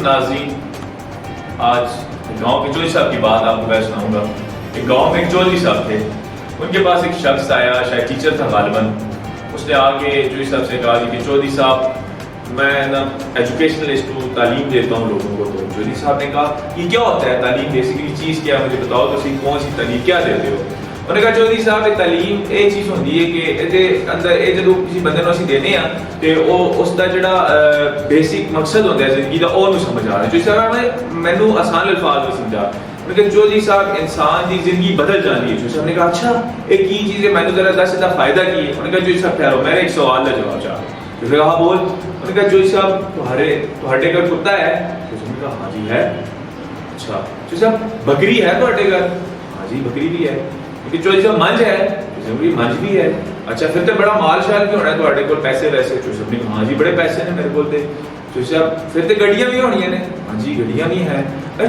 ناظرین، آج گاؤں کے چودھری صاحب کی بات آپ کو میں سناؤں گا۔ ایک گاؤں میں ایک چودھری صاحب تھے، ان کے پاس ایک شخص آیا، شاید ٹیچر تھا غالباً۔ اس نے آ کے چودھری صاحب سے کہا کہ چودھری صاحب میں نا ایجوکیشنلسٹ ہوں، تعلیم دیتا ہوں لوگوں کو۔ تو چودھری صاحب نے کہا یہ کیا ہوتا ہے تعلیم، بیسیکلی چیز کیا ہے، مجھے بتاؤ تو صحیح، کون سی تعلیم کیا دیتے ہو؟ انہوں نے کہا چودھری صاحب یہ تعلیم یہ چیز ہوتی ہے کہ اندر یہ جب کسی بندے کو اسی دینے ہیں تو اس کا جڑا بیسک مقصد ہوتا ہے زندگی کا وہ سمجھ آ رہا ہے۔ چودھری صاحب نے مینو آسان الفاظ میں سمجھا، لیکن چودھری صاحب انسان کی زندگی بدل جانی ہے۔ چودھری صاحب نے کہا اچھا ایک یہ چیز ہے، میں نے ذرا دس سیدھا فائدہ کی ہے۔ انہوں نے کہا چودھری صاحب ٹھہرو، میں نے ایک سوال کا جواب چاہا۔ چودھری کہا بول۔ انہوں نے کہا چودھری صاحب تہاڈے گھر کتا ہے؟ چودھری نے کہا ہاں جی ہے۔ اچھا چودھری صاحب بکری ہے تہاڈے گھر؟ ہاں جی بکری بھی ہے۔ کہ چودھری صاحب منج ہے؟ چودھری منج بھی ہے۔ اچھا پھر تو بڑا مال شال بھی ہونا ہے تہاڈے کول، پیسے ویسے؟ چودھری صاحب نے کہا ہاں جی بڑے پیسے نے میرے کول۔ چودھری صاحب پھر تو گڈیاں بھی ہونی نے؟ ہاں جی گڈیاں بھی ہیں۔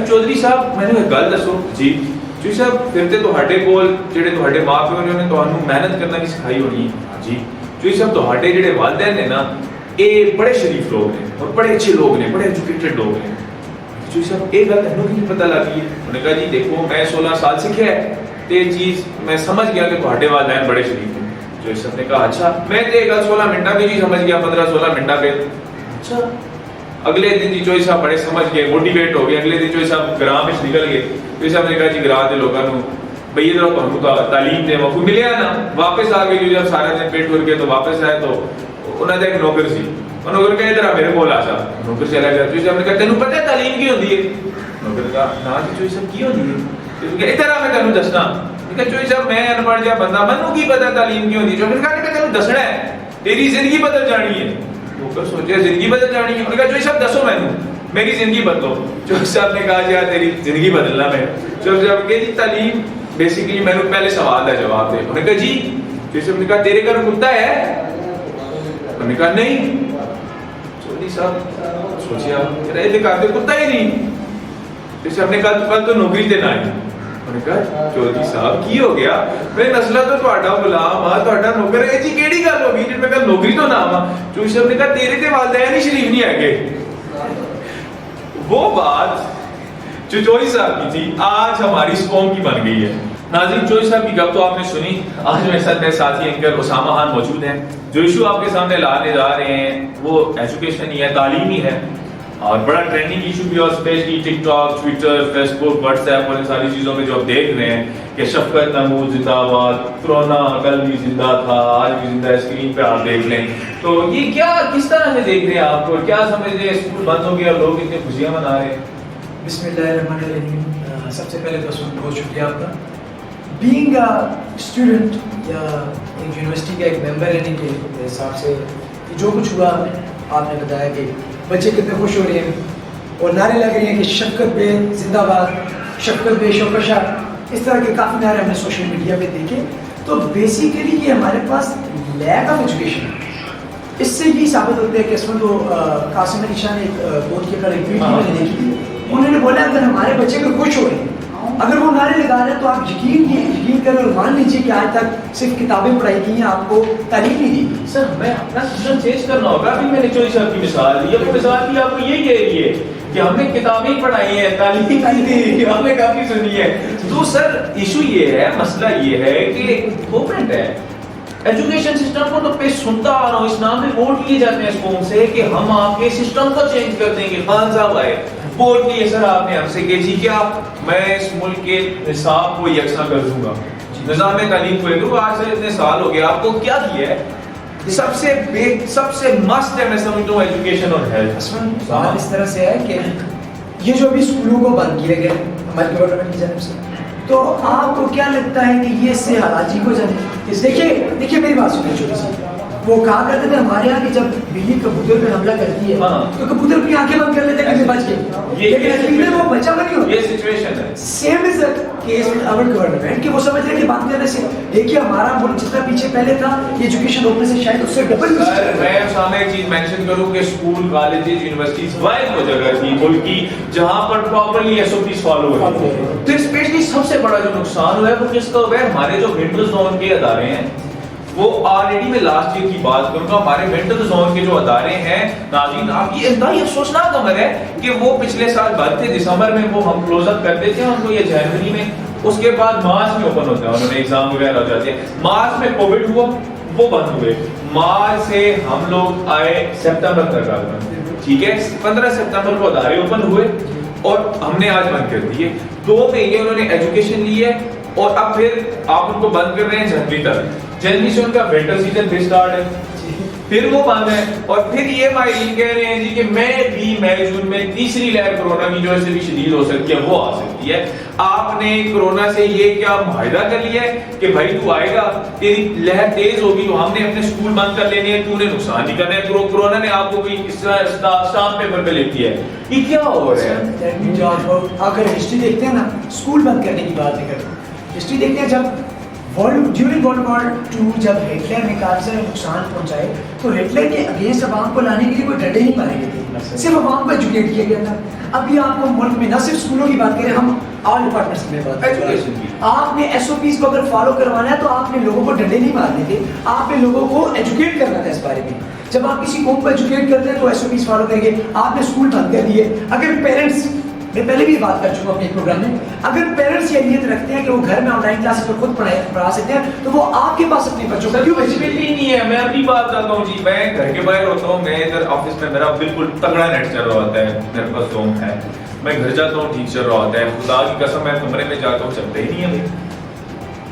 چودھری صاحب میں نے ایک گل دسو جی۔ چودھری صاحب پھر تو تہاڈے کول جڑے تہاڈے ماں پیو نے انہوں نے تہانوں محنت کرنا بھی سکھائی ہونی ہے؟ ہاں جی۔ چودھری صاحب تہاڈے جڑے والدین نے نا یہ بڑے شریف لوگ ہیں اور بڑے اچھے لوگ ہیں، بڑے ایجوکیٹڈ لوگ ہیں۔ چودھری صاحب یہ گل تینوں کی پتہ لگی ہے؟ انہوں نے کہا جی دیکھو میں 16 سال سیکھیا ہے تے یہ چیز میں سمجھ گیا کہ تہاڈے والدین بڑے شریف ہیں۔ چودھری صاحب نے کہا اچھا میں تے یہ گل 16 منٹاں میں جی سمجھ گیا، 15-16 منٹاں پہ۔ اچھا اگلے دن جی چودھری صاحب بڑے سمجھ گئے، موٹیویٹ ہو گئے۔ اگلے دن چودھری صاحب گراں میں نکل گئے۔ چودھری صاحب نے کہا جی گراں دے لوگوں کو بھئی ادھر تہانوں تعلیم دے موقع ملیا نا۔ واپس آ گئے جب سارا دن پیٹ ٹر گئے تو واپس آئے تو انہوں نے ایک نوکر سی، نوکر کہا ادھر میرے کول آ جا۔ نوکر چلا گیا۔ چودھری صاحب نے کہا تینوں پتہ ہے تعلیم کی ہوندی ہے؟ نوکر نے کہا نا جی چودھری صاحب کی ہوندی ہے؟ چودھری کہا ادھر آ میں تینوں دسنا۔ چودھری صاحب میں ان پڑھ جا بندہ مینوں کی پتہ تعلیم کی ہوندی ہے؟ چودھری نے کہا کہ تینوں دسنا ہے، تیری زندگی بدل جانی ہے۔ نوکر سوچے زندگی بدل جانی ہے؟ انہوں نے کہا چودھری صاحب دسو مینوں میری زندگی بدلو۔ چودھری صاحب نے کہا یار تیری زندگی بدلنا میں؟ چودھری صاحب کہ جی تعلیم بیسیکلی مینوں پہلے سوال کا جواب دے۔ انہوں نے کہا جی۔ چودھری صاحب نے کہا تیرے گھر کتا ہے؟ انہوں نے کہا نہیں۔ چودھری صاحب سوچیا میرے گھر تے کتا ہی نہیں۔ چودھری صاحب نے کہا تو کل تو نوکری تے نہ آئی۔ انہوں نے کہا چودھری صاحب کی ہو گیا، میں نسلہ تو تہاڈا غلام ہاں، تہاڈا نوکر ہے جی، کیڑی گل ہو گئی جی میں کل نوکری تو نہ آواں؟ چودھری صاحب نے کہا تیرے تے والدین ہی شریف نہیں ہے۔ وہ بات جو چودھری صاحب کی تھی آج ہماری اس قوم کی بن گئی ہے۔ ناظرین چودھری صاحب کی گپ تو آپ نے سنی۔ آج میرے ساتھ میرے ساتھی اینکر اسامہ خان موجود ہیں۔ جو ایشو آپ کے سامنے لانے جا رہے ہیں وہ ایجوکیشن ہی ہے، تعلیم ہی ہے، اور بڑا ٹرینڈنگ ایشو بھی ہے، اور اسپیشلی ٹک ٹاک، ٹویٹر، فیس بک، واٹس ایپ اور ان ساری چیزوں میں جو آپ دیکھ رہے ہیں کہ شفقت محمود زندہ باد، کرونا کل بھی زندہ تھا آج بھی زندہ ہے، اسکرین پہ آپ دیکھ لیں تو یہ کیا کس طرح سے دیکھ رہے ہیں آپ کو؟ کیا سمجھ رہے ہیں اسکول بند ہو گیا اور لوگ اتنے خوشیاں منا رہے ہیں؟ بسم اللہ الرحمن الرحیم۔ سب سے پہلے تو بہت شکریہ آپ کا۔ بینگ اے اسٹوڈنٹ یا ایک یونیورسٹی کا ایک ممبر رہنے کے حساب سے جو کچھ ہوا آپ نے بتایا کہ بچے کتنے خوش ہو رہے ہیں اور نعرے لگ رہے ہیں کہ شفقت بے زندہ باد، شفقت بے شوکشا، اس طرح کے کافی نعرے ہم نے سوشل میڈیا پہ دیکھے۔ تو بیسیکلی یہ ہمارے پاس لیک آف ایجوکیشن ہے۔ اس سے یہ ثابت ہوتا ہے کہ اس میں تو قاسم علی شاہ نے ایک بہت کے ایک ویڈیو میں نے دیکھی، انہوں نے بولا اگر ہمارے بچے کو خوش ہو رہے ہیں، اگر وہ نعرے لگا رہے ہیں تو آپ یقین کریں اور مان لیجیے کہ آج تک صرف کتابیں پڑھائی گئی ہیں، آپ کو تعلیم نہیں دی۔ سر میں اپنا سسٹم چینج کرنا ہوگا۔ ابھی میں نے چودھری صاحب کی مثال دی، ابھی مثال دی آپ کو یہ کہہ رہی ہے کہ ہم نے کتابیں پڑھائی ہیں، تعلیم دی، ہم نے کافی سنی ہے۔ تو سر ایشو یہ ہے، مسئلہ یہ ہے کہ گورنمنٹ ہے ایجوکیشن سسٹم کو تو پہ سنتا آ رہا ہوں، اس نام پہ ووٹ لیے جاتے ہیں اس قوم سے کہ ہم آپ کے سسٹم کو چینج کر دیں گے۔ خان صاحب آئے ووٹ لیے سر آپ نے ہم سے کہ جی کیا میں اس ملک کے نصاب کو یکساں کر دوں گا، نظام تعلیم کو دوں گا۔ آج سے اتنے سال ہو گیا، آپ کو کیا کیا ہے؟ سب سے مسٹ ہے میں سمجھتا ہوں ایجوکیشن اور ہیلتھ۔ اس طرح سے ہے کہ یہ جو بھی اسکولوں کو بند کیے گئے ہماری گورنمنٹ کی جانب سے، تو آپ کو کیا لگتا ہے کہ یہ اس سے حراجی کو جانے؟ دیکھیے میری بات سنیے چھوٹی سی، وہ کہا کرتے تھے ہمارے یہاں کہ جب بلی کبوتر پہ حملہ کرتی ہے تو کبوتر اپنی آنکھیں بند کر لیتے ہیں کہ بچ گئے، لیکن اصلی میں وہ بچا نہیں ہوتا۔ یہ سچویشن ہے، same as the case with our government کہ وہ سمجھ رہے ہیں کہ بند کرنے سے دیکھیے ہمارا ملک جتنا پیچھے پہلے تھا ایجوکیشن روکنے سے شاید اس سے ڈبل۔ میں سامنے ایک چیز مینشن کروں کہ اسکول، کالجز، یونیورسٹیز واحد وہ جگہ تھی ملک کی جہاں پر properly S O Ps follow ہوئی، تو اسپیشلی سب سے بڑا جو نقصان ہوا ہے وہ کس کا ہوا ہے؟ ہمارے جو ونڈو زون کے ادارے ہیں وہ آلریڈی میں لاسٹ ایئر کی بات کروں گا، ہمارے مینٹل زون کے جو ادارے ہیں ناظرین، آپ یہ انتہائی افسوسناک امر ہے کہ وہ پچھلے سال بند تھے، دسمبر میں وہ ہم کلوز اپ کرتے تھے ان کو، یہ جنوری میں، اس کے بعد مارچ میں اوپن ہوتا ہے، انہوں نے ایگزام وغیرہ ہو جاتے ہیں، مارچ میں کووڈ ہوا وہ بند ہوئے، مارچ سے ہم لوگ آئے سپتمبر تک ٹھیک ہے، 15 ستمبر کو ادارے اوپن ہوئے اور ہم نے آج بند کر دیے، 2 مہینے انہوں نے ایجوکیشن لی ہے اور اب پھر آپ ان کو بند کر رہے ہیں جنوری تک، جنوری سے ان کا ونٹر سیزن پھر سٹارٹ ہے، پھر وہ بند ہے، اور پھر یہ ماہرین کہہ رہے ہیں جی کہ مئی جون میں تیسری لہر کورونا کی جو ہے سے بھی شدید ہو سکتی ہے، وہ آ سکتی ہے۔ آپ نے کورونا سے یہ کیا معاہدہ کر لیا ہے کہ بھائی تو آئے گا، تیری لہر تیز ہوگی تو ہم نے اپنے اسکول بند کر لینے ہیں، تو نے نقصان نہیں کرنا ہے، کورونا نے آپ کو کوئی اس طرح اسٹامپ پیپر پہ لکھ دیا ہے، یہ کیا ہو رہا ہے؟ اگر ہسٹری دیکھتے ہیں نا، اسکول بند کرنے کی بات نہیں کرتے، ہسٹری دیکھتے ہیں، جب ڈیورنگ ورلڈ وار 2 جب ہٹلر نے کافی سارے نقصان پہنچائے تو ہٹلر کے اگینسٹ عوام کو لانے کے لیے کوئی ڈنڈے نہیں مارے گئے تھے، صرف عوام کو ایجوکیٹ کیا گیا تھا۔ ابھی آپ کو ملک میں نہ صرف اسکولوں کی بات کریں، ہم آل ڈپارٹمنٹس میں بات کریں، آپ نے ایس او پیز کو اگر فالو کروانا ہے تو آپ نے لوگوں کو ڈنڈے نہیں مارنے تھے، آپ نے لوگوں کو ایجوکیٹ کرنا تھا اس بارے میں۔ جب آپ کسی قوم کو ایجوکیٹ کرتے ہیں تو ایس او پیز فالو کریں گے، آپ نے اسکول بند کر دیے۔ اگر پیرنٹس، میں پہلے بھی بات کر چکا ہوں اپنے پروگرام میں، اگر پیرنٹس یہ نیت رکھتے ہیں کہ وہ گھر میں آن لائن کلاسز پر خود پڑھا سکتے ہیں تو وہ آپ کے پاس اپنے بچوں کو کیوں فیسلٹی نہیں ہے؟ میں اپنی بات کرتا ہوں جی، میں گھر کے باہر ہوتا ہوں، میں ادھر آفس میں میرا بالکل تگڑا نیٹ چل رہا ہوتا ہے، میرے پاس زوم ہے، میں گھر جاتا ہوں ٹھیک چل رہا ہوتا ہے، خدا کی قسم میں کمرے میں جاتا ہوں چلتے ہی نہیں ہے۔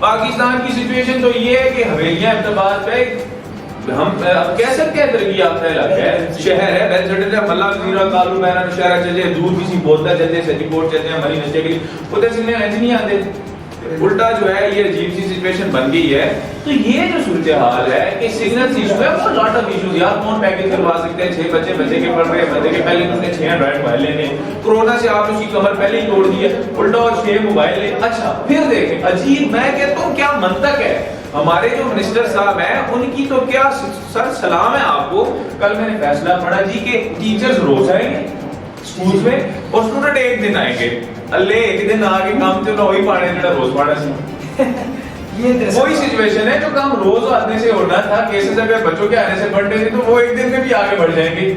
پاکستان کی سچویشن تو یہ ہے کہ حویلیاں اعتبار پہ ہم کہہ سکتے ہیں ترقی یافتہ علاقہ ہے، شہر ہے، بیل سٹل ہے، ملا زیرہ کالو میرا نشارہ چلے، دور کسی بولتا چلتے، سٹی کوٹ چلتے ہیں، ہماری نشے کے لیے ادھر سے میں نہیں آتے، الٹا جو ہے یہ عجیب سی سچویشن بن گئی ہے۔ تو یہ جو صورتحال ہے کہ سگنل ایشو ہے، وہ لاٹ آف ایشوز، یار کون پیکج کروا سکتے ہیں، 6 بچے کے پڑھ رہے ہیں، بچے کے پہلے انہوں نے 6 اینڈرائڈ موبائل لینے، کورونا سے آپ نے اس کی کمر پہلے ہی توڑ دی ہے، الٹا اور 6 موبائل لے۔ اچھا پھر دیکھیں، عجیب، میں کہتا ہوں کیا منطق ہے، ہمارے جو منسٹر صاحب ہیں ان کی تو کیا سر سلام ہے آپ کو۔ کل میں نے فیصلہ پڑھا جی کہ ٹیچرز روز آئیں گے اسکولز میں اور اسٹوڈنٹ ایک دن آئیں گے، اللہ ایک دن آ کے کام تو نہ وہی پڑھے جڑا روز پڑھا سی۔ یہ وہی سچویشن ہے جو کام روز آنے سے ہونا تھا، کیسز اگر بچوں کے آنے سے بڑھتے تھے تو وہ ایک دن میں بھی آگے بڑھ جائیں گے۔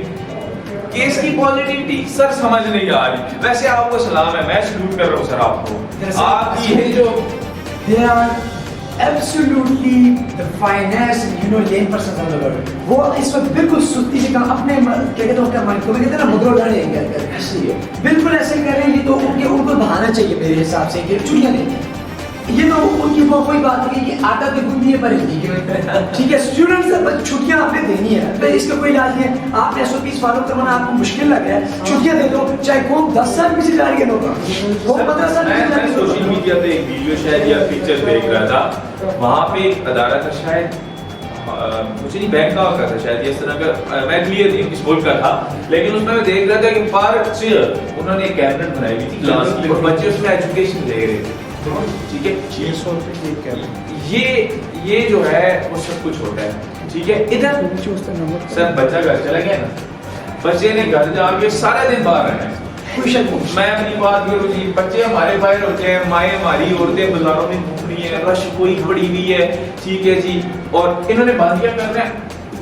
کیس کی پازیٹیوٹی سر سمجھ نہیں آ رہی۔ ویسے آپ کو سلام ہے، میں سلوٹ کر رہا ہوں سر آپ کو، آپ کی یہ جو absolutely the finest lane persons of the world، وہ اس وقت بالکل سستی سے کام اپنے کیا کہتے ہیں مائنڈ کو کہتے ہیں نا مدرو ڈالے بالکل ایسے کر رہے ہیں، تو ان کو بہانا چاہیے میرے حساب سے کہ چھٹیاں دیں، یہ تو ان کی وہ کوئی بات نہیں کہ آٹا کی گندی ہے پر ٹھیک ہے، اسٹوڈنٹس چھٹیاں آپ نے دینی ہے، اس کا کوئی علاج نہیں ہے، آپ نے ایس او پیز فالو کروانا آپ کو مشکل لگ رہا ہے، چھٹیاں دے دو، چاہے قوم 10 سال پیچھے جا رہی ہے لوگ، وہ 15 سال پیچھے جا رہی ہے۔ سوشل میڈیا پہ ایک ویڈیو شاید یا پکچر دیکھ رہا تھا، وہاں پہ ایک ادارہ تھا شاید مجھے نہیں بینک کا تھا شاید، اس طرح کا میں کلیئر نہیں کس ملک کا تھا، لیکن اس میں دیکھ رہا تھا کہ پر چیئر انہوں نے ایک کیبنٹ بنائی ہوئی تھی کلاس کی اور بچے اس میں ایجوکیشن لے رہے تھے، ٹھیک ہے، 600 روپے یہ جو ہے وہ سب کچھ ہوتا ہے، ٹھیک ہے۔ ادھر سر بچہ گھر چلا گیا نا، بچے نے گھر جا کے سارے دن باہر رہنا ہے، میں اپنی بات کروں جی، بچے ہمارے باہر ہوتے ہیں، مائیں ہماری عورتیں بازاروں میں گھوم رہی ہیں، رش کوئی پڑی ہوئی ہے، ٹھیک ہے جی، اور انہوں نے بندیاں کرنا ہے،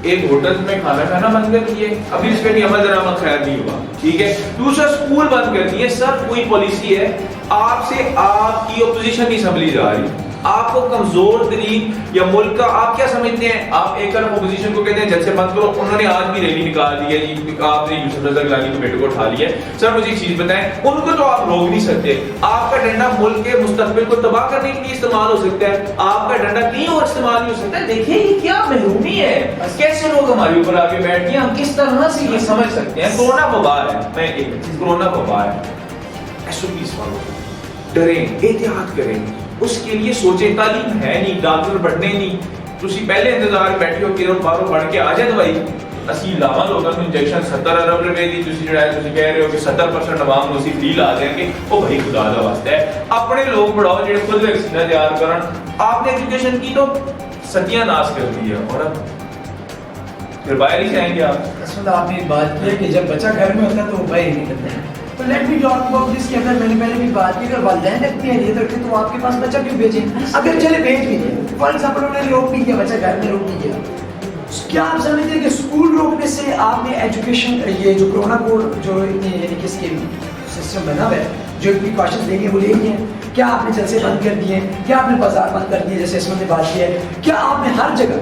ایک ہوٹل میں کھانا کھانا بند کر دیے، ابھی اس پہ بھی عمل درآمد خیر نہیں ہوا، ٹھیک ہے۔ دوسرا اسکول بند کر دیے، سر کوئی پالیسی ہے آپ سے آپ کی اپوزیشن نہیں سنبھلی جا رہی، آپ کو کمزور ترین یا ملک کا آپ کیا سمجھتے ہیں، آپ ایک طرف اپوزیشن کو کہتے ہیں جلسے بند کرو، انہوں نے آج بھی ریلی نکال دی ہے جی، آپ نے یوسف رضا گیلانی کے بیٹے کو اٹھا لیا ہے۔ سر مجھے ایک چیز بتائیں، ان کو تو آپ روک نہیں سکتے، آپ کا ڈنڈا ملک کے مستقبل کو تباہ کرنے کے لیے استعمال ہو سکتا ہے، آپ کا ڈنڈا کہیں اور استعمال نہیں ہو سکتا ہے۔ دیکھیں یہ کیا محرومی ہے، کیسے لوگ ہمارے اوپر آ کے بیٹھ گئے، ہم کس طرح سے یہ سمجھ سکتے ہیں کورونا وبا ہے، میں ایک کورونا وبا ہے، ایس او پیز فالو ڈریں، احتیاط کریں، اس کے لیے سوچیں، تعلیم ہے نہیں، ڈاکٹر بڑھنے نہیں، تسی پہلے انتظار بیٹھے ہو کہ باروں پڑھ کے آ جائے دوائی، اسی لاواں لوگوں کو انجیکشن 70 ارب روپے دی، تسی جڑا ہے تسی کہہ رہے ہو کہ 70% عوام نو اسی فری لا دیں گے، او بھائی خدا دا واسطہ ہے، اپنے لوگ بڑھاؤ جڑے خود ویکسینہ تیار کرن، آپ نے ایجوکیشن کی تو صدیاں ناس کر دی ہے، اور اب پھر باہر ہی جائیں گے آپ۔ اصل آپ نے بات کی ہے کہ جب بچہ گھر میں ہوتا ہے تو وہ باہر نہیں کرتا ہے، تو let me talk about this کہ اگر میں نے پہلے بھی بات کی، اگر والدین اتنی اہلیت رکھتے تو آپ کے پاس بچہ کیوں بھیجیں، اگر چلے بھیج بھی دیں فار ایگزامپل انہوں نے روک نہیں کیا, بچہ گھر میں روک نہیں کیا, کیا آپ سمجھتے ہیں کہ اسکول روکنے سے آپ نے ایجوکیشن, یہ جو کرونا کوڈ جو یعنی کہ اس کے سسٹم بنا ہوا ہے, جو اتنی کوشچنس لیں گے وہ لے لیے ہیں, کیا آپ نے جلسے بند کر دیے ہیں, کیا آپ نے بازار بند کر دیے جیسے اس میں نے بات کی ہے, کیا آپ نے ہر جگہ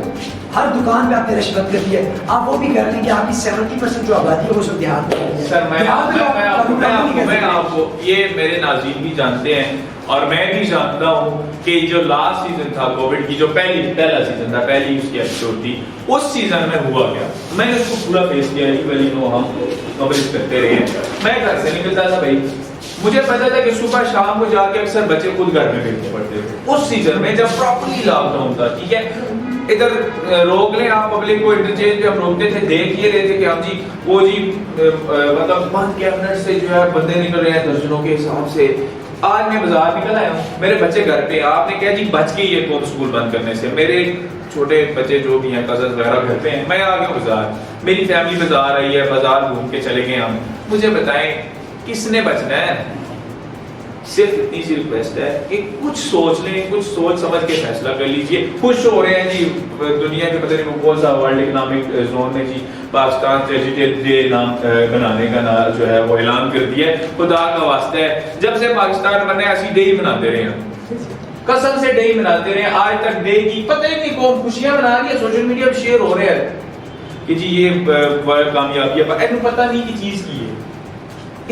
ہر دکان پہ آپ نے رش بند کر دیا ہے, آپ وہ بھی کر لیں کہ آپ کی 70% جو آبادی ہے وہ سب دیہات میں ہے. سر میں آپ کو, یہ میرے ناظرین بھی جانتے ہیں اور میں بھی جانتا ہوں کہ جو لاسٹ سیزن تھا کووڈ کی, جو پہلا سیزن تھا, پہلی اس کی ایپیسوڈ تھی, اس سیزن میں ہوا کیا, میں نے اس کو پورا فیس کیا. ولی نو ہم کوریج کرتے رہے, میں گھر سے نکلتا تھا بھائی, مجھے پتا تھا کہ صبح شام کو جا کے اکثر بچے خود گھر میں بھیجنے پڑتے تھے. اس سیزن میں جب پراپرلی لاک ڈاؤن تھا, ٹھیک ہے, ادھر روک لیں آپ پبلک کو, انٹرچینج پہ ہم روکتے تھے, دیکھ یہ رہے تھے کہ ہم جی وہ جی مطلب بند کیبنٹ سے جو ہے بندے نکل رہے ہیں درجنوں کے حساب سے. آج میں بازار نکل آیا ہوں, میرے بچے گھر پہ, آپ نے کہا جی بچ کے یہ کون اسکول بند کرنے سے, میرے چھوٹے بچے جو بھی ہیں کزنز وغیرہ گھر پہ ہیں, میں آ گیا بازار, میری فیملی بازار آئی ہے, بازار گھوم کے چلے گئے ہم. مجھے بتائیں کس نے بچنا ہے؟ صرف اتنی سی ریکویسٹ ہے کہ کچھ سوچ لیں, کچھ سوچ سمجھ کے فیصلہ کر لیجئے. خوش ہو رہے ہیں جی دنیا کے پتہ نہیں کون سا ورلڈ اکنامک زون نے جی پاکستان ٹریجڈی ڈے نام بنانے کا جو ہے وہ اعلان کر دیا ہے. خدا کا واسطہ ہے, جب سے پاکستان بنے ایسی ڈے ہی مناتے رہے ہیں, قسم سے ڈے ہی مناتے رہے ہیں, آج تک ڈے کی پتہ ہی نہیں کون خوشیاں منا رہی ہے, سوشل میڈیا پہ شیئر ہو رہے ہیں کہ جی یہ کامیابی ہے, پر پتہ نہیں کی چیز کی ہے.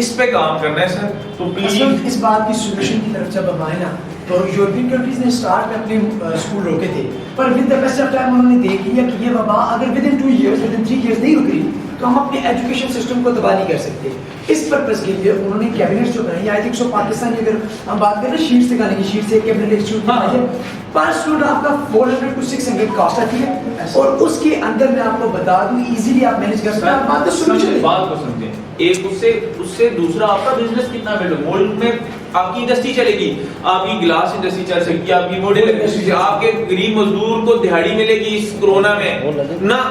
اس پہ کام کرنا ہے سر. تو پلیز اس بات کی سولوشن کی طرف جب ہم آئے نا, تو یورپین کنٹریز نے اسٹارٹ میں اپنے اسکول روکے تھے, پر with the best of time انہوں نے دیکھ لیا کہ یہ وبا اگر within 2 years within 3 years نہیں رک رہی تو ہم اپنے ایجوکیشن سسٹم کو تباہ نہیں کر سکتے. اس پرپز کے لیے انہوں نے کیبنٹس جو بنائی, آئی تھنک سو پاکستان کی اگر ہم بات کریں شیٹ سے گانے کی شیٹ سے کیبنٹ انسٹیٹیوٹ بنائی ہے, پر اسٹوڈنٹ آپ کا 400 to 600 کاسٹ آتی ہے, اور اس کے اندر میں آپ کو بتا دوں ایزیلی آپ مینیج کر سکتے ہیں. بات تو سولوشن بات کو سمجھیں, ایک اس سے دوسرا آپ کا بزنس کتنا بیٹر, ملک میں آپ کی انڈسٹری چلے گی, آپ کی گلاس انڈسٹری چل سکتی ہے, آپ کی ماڈل انڈسٹری, آپ کے غریب مزدور کو دہاڑی ملے گی اس کورونا میں نہ.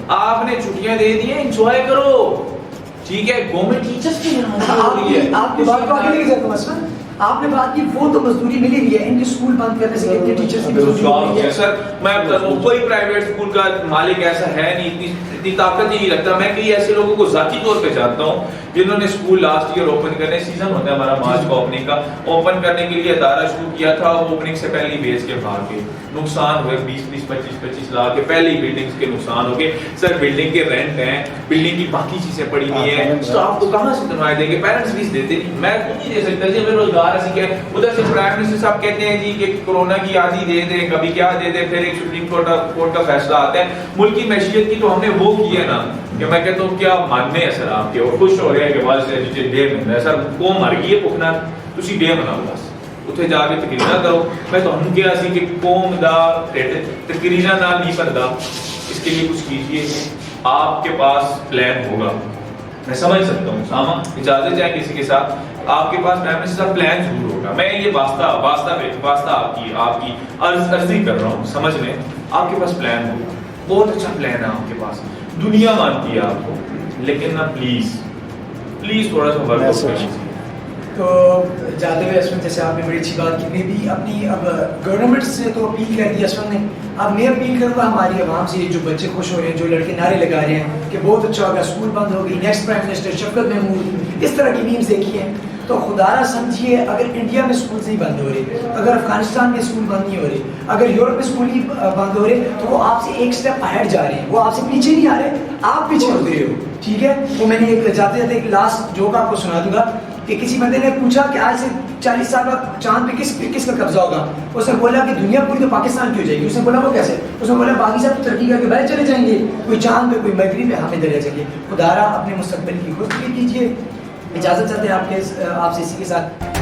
آپ نے چھٹیاں دے دی ہیں, انجوائے کرو, ٹھیک ہے. گورنمنٹ ٹیچرز کی ہو رہی ہے, آپ کی بات کو آگے لے کے جاتا ہوں. آپ نے بات کی وہ تو مزدوری ملی ہوئی ہے, ان کے اسکول بند کرنے سے کتنے ٹیچرز کی مزدوری ہے. سر میں بتا دوں کوئی پرائیویٹ اسکول کا مالک ایسا ہے نہیں, اتنی طاقت ہی نہیں رکھتا. میں کئی ایسے لوگوں کو ذاتی طور پہ جانتا ہوں جنہوں نے اسکول لاسٹ ایئر اوپن کرنے, سیزن ہوتا ہے ہمارا مارچ کا اوپننگ کا, اوپن کرنے کے لیے ادارہ شروع کیا تھا, اوپننگ سے پہلے ہی بیچ کے بھاگ گئے, نقصان ہوئے 20-25 لاکھ کے, پہلے ہی بلڈنگز کے نقصان ہو گئے. سر بلڈنگ کے رینٹ ہیں, بلڈنگ کی باقی چیزیں پڑی ہوئی ہیں, اسٹاف کو کہاں سے دنوائے دیں گے, پیرنٹس فیس دیتے نہیں, میں خود نہیں دے سکتا جی, ہمیں روزگار ایسی کہ ادھر سے پرائم منسٹر صاحب کہتے ہیں جی کہ کورونا کی آدھی دے دیں, کبھی کیا دے دیں, پھر ایک سپریم کورٹ کا فیصلہ آتا ہے. ملک کی معیشت کی تو ہم نے وہ کی ہے نا کہ میں کہتا ہوں کیا ماننے ہیں سر آپ کے, اور خوش ہو رہے ہیں کہ بعد سے ڈے مل رہا ہے. سر قوم مر گئی ہے پکنا, تسی ڈے مناؤ بس, اتنے جا کے تقریرا کرو. میں تو ہم کیا سی کہ قوم دا تقریرا نہ نہیں بنتا, اس کے لیے کچھ کیجیے. آپ کے پاس پلان ہوگا, میں سمجھ سکتا ہوں ساما, اجازت چاہے کسی کے ساتھ, آپ کے پاس پرائم منسٹر پلان ضرور ہوگا. میں یہ واسطہ آپ کی عرضی کر رہا ہوں, سمجھ لیں آپ کے پاس پلان ہوگا, بہت اچھا پلان ہے آپ کے پاس, دنیا مانتی ہے آپ کو, لیکن نا پلیز تھوڑا سا ورک کیجیے. تو جاتے ہوئے اسمن جیسے آپ نے بڑی اچھی بات کی, میں بھی اپنی اب گورنمنٹ سے تو اپیل کر دی اسمن نے, اب میں اپیل کروں گا ہماری عوام سے, جو بچے خوش ہو رہے ہیں, جو لڑکے نعرے لگا رہے ہیں کہ بہت اچھا ہوگا, اسکول بند ہو گئی, نیکسٹ پرائم منسٹر شفقت محمود, اس طرح کی میمز دیکھی ہیں. تو خدا را سمجھیے اگر انڈیا میں اسکول نہیں بند ہو رہے, اگر افغانستان میں اسکول بند نہیں ہو رہے, اگر یورپ میں اسکول نہیں بند ہو رہے, تو وہ آپ سے ایک سٹیپ اہیڈ جا رہے ہیں, وہ آپ سے پیچھے نہیں آ رہے, آپ پیچھے ہو رہے ہو, ٹھیک ہے. وہ میں نے ایک جاتے جاتے ایک لاسٹ جوک آپ کو سنا دوں گا کہ کسی بندے نے پوچھا کہ آج سے 40 سال بعد چاند پہ کس کا قبضہ ہوگا. اس نے بولا کہ دنیا پوری تو پاکستان کی ہو جائے گی. اس نے بولا وہ کیسے؟ اس نے بولا باقی صاحب تو ترقی کر کے باہر چلے جائیں گے, کوئی چاند پہ کوئی مغرب پہ, ہم ادھر رہ جائیں گے. خدا را اپنے مستقبل کی خود کیجیے. اجازت چاہتے ہیں آپ سے اسی کے ساتھ.